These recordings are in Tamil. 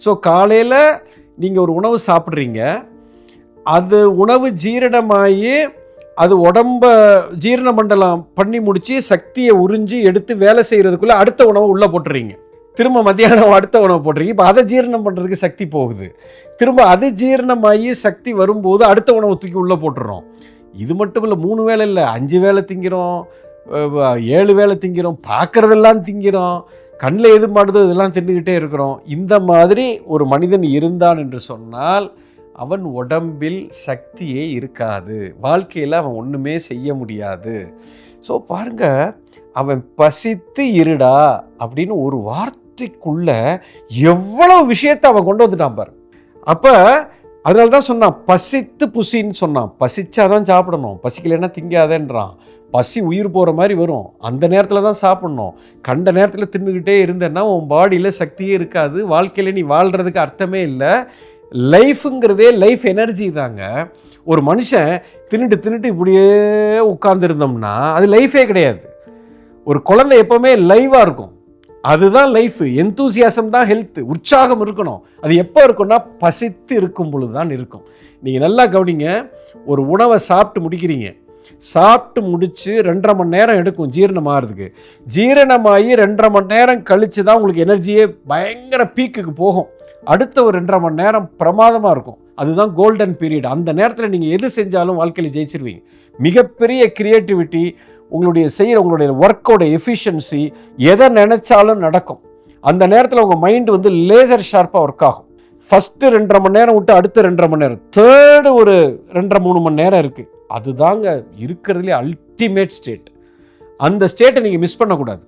ஸோ காலையில் நீங்கள் ஒரு உணவு சாப்பிட்றீங்க, அது உணவு ஜீரணமாகி அது உடம்ப ஜீரண மண்டலம் பண்ணி முடித்து சக்தியை உறிஞ்சி எடுத்து வேலை செய்கிறதுக்குள்ளே அடுத்த உணவை உள்ளே போட்டுறீங்க. திரும்ப மத்தியானம் அடுத்த உணவு போட்டுறீங்க. இப்போ அதை ஜீரணம் பண்ணுறதுக்கு சக்தி போகுது. திரும்ப அது ஜீரணமாகி சக்தி வரும்போது அடுத்த உணவு தூக்கி உள்ளே போட்டுறோம். இது மட்டும் இல்லை, 3 வேளை இல்லை, 5 வேளை திங்கிறோம், 7 வேளை திங்கிறோம், பார்க்குறதெல்லாம் திங்கிறோம், கண்ணில் எது மாடுதோ இதெல்லாம் தின்னுக்கிட்டே இருக்கிறோம். இந்த மாதிரி ஒரு மனிதன் இருந்தான் என்று சொன்னால் அவன் உடம்பில் சக்தியே இருக்காது, வாழ்க்கையில் அவன் ஒன்றுமே செய்ய முடியாது. ஸோ பாருங்க, அவன் பசித்து இருடா அப்படின்னு ஒரு வார்த்தைக்குள்ள எவ்வளோ விஷயத்தை அவன் கொண்டு வந்துட்டான் பாரு. அப்போ அதனால தான் சொன்னான், பசித்து புசின்னு சொன்னான். பசிச்சாதான் சாப்பிடணும், பசிக்கலைன்னா திங்காதேன்றான். பசி உயிர் போகிற மாதிரி வரும், அந்த நேரத்தில் தான் சாப்பிட்ணும். கண்ட நேரத்தில் தின்னுக்கிட்டே இருந்தேன்னா உன் பாடியில் சக்தியே இருக்காது, வாழ்க்கையில் நீ வாழ்கிறதுக்கு அர்த்தமே இல்லை. லைஃபுங்கிறதே லைஃப் எனர்ஜி தாங்க. ஒரு மனுஷன் தின்னுட்டு இப்படியே உட்கார்ந்துருந்தோம்னா அது லைஃபே கிடையாது. ஒரு குழந்தை எப்போவுமே லைவாக இருக்கும், அதுதான் லைஃப். எந்தூசியாசம் தான் ஹெல்த். உற்சாகம் இருக்கணும். அது எப்போ இருக்குன்னா பசித்து இருக்கும் பொழுது தான் இருக்கும். நீங்கள் நல்லா கவனிங்க, ஒரு உணவை சாப்பிட்டு முடிக்கிறீங்க, சாப்பிட்டு முடித்து 2.5 மணி நேரம் எடுக்கும் ஜீரணமாகிறதுக்கு. ஜீரணமாகி 2.5 மணி நேரம் கழித்து தான் உங்களுக்கு எனர்ஜியே பயங்கர பீக்குக்கு போகும். அடுத்த ஒரு 2.5 மணி நேரம் பிரமாதமாக இருக்கும். அதுதான் கோல்டன் பீரியட். அந்த நேரத்தில் நீங்கள் எது செஞ்சாலும் வாழ்க்கையில் ஜெயிச்சிருவீங்க. மிகப்பெரிய கிரியேட்டிவிட்டி, உங்களுடைய ஒர்க்கோட எஃபிஷியன்சி, எதை நினைச்சாலும் நடக்கும். அந்த நேரத்தில் உங்கள் மைண்டு லேசர் ஷார்ப்பாக ஒர்க் ஆகும். ஃபஸ்ட்டு 2.5 மணி நேரம் விட்டு அடுத்த 2.5 மணி நேரம், தேர்டு ஒரு 2.5-3 மணி நேரம் இருக்குது. அதுதாங்க இருக்கிறதுலே அல்டிமேட் ஸ்டேட். அந்த ஸ்டேட்டை நீங்கள் மிஸ் பண்ணக்கூடாது.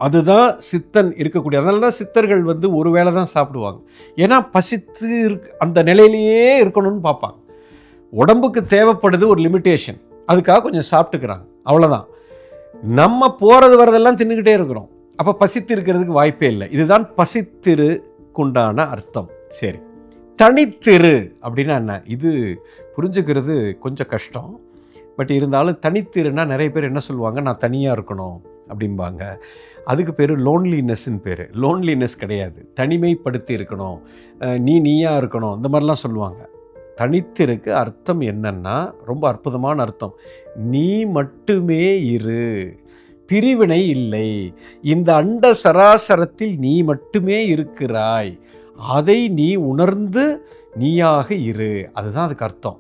அதுதான் சித்தன் இருக்கக்கூடிய. அதனால தான் சித்தர்கள் ஒரு வேளை தான் சாப்பிடுவாங்க. ஏன்னா பசித்து அந்த நிலையிலேயே இருக்கணும்னு பார்ப்பாங்க. உடம்புக்கு தேவைப்படுது ஒரு லிமிட்டேஷன், அதுக்காக கொஞ்சம் சாப்பிட்டுக்கிறாங்க, அவ்வளோதான். நம்ம போகிறது வரதெல்லாம் தின்னுக்கிட்டே இருக்கிறோம். அப்போ பசித்து இருக்கிறதுக்கு வாய்ப்பே இல்லை. இதுதான் பசித்திருக்குண்டான அர்த்தம். சரி, தனித்திரு அப்படின்னா என்ன? இது புரிஞ்சுக்கிறது கொஞ்சம் கஷ்டம். பட் இருந்தாலும் தனித்திருன்னா நிறைய பேர் என்ன சொல்லுவாங்க, நான் தனியாக இருக்கணும் அப்படிம்பாங்க. அதுக்கு பேர் லோன்லினஸ்ன்னு பேர். லோன்லினஸ் கிடையாது, தனிமைப்படுத்தி இருக்கணும், நீயாக இருக்கணும், இந்த மாதிரிலாம் சொல்லுவாங்க. தனித்திருக்கு அர்த்தம் என்னன்னா ரொம்ப அற்புதமான அர்த்தம். நீ மட்டுமே இரு, பிரிவினை இல்லை. இந்த அண்ட சராசரத்தில் நீ மட்டுமே இருக்கிறாய், அதை நீ உணர்ந்து நீயாக இரு. அதுதான் அதுக்கு அர்த்தம்.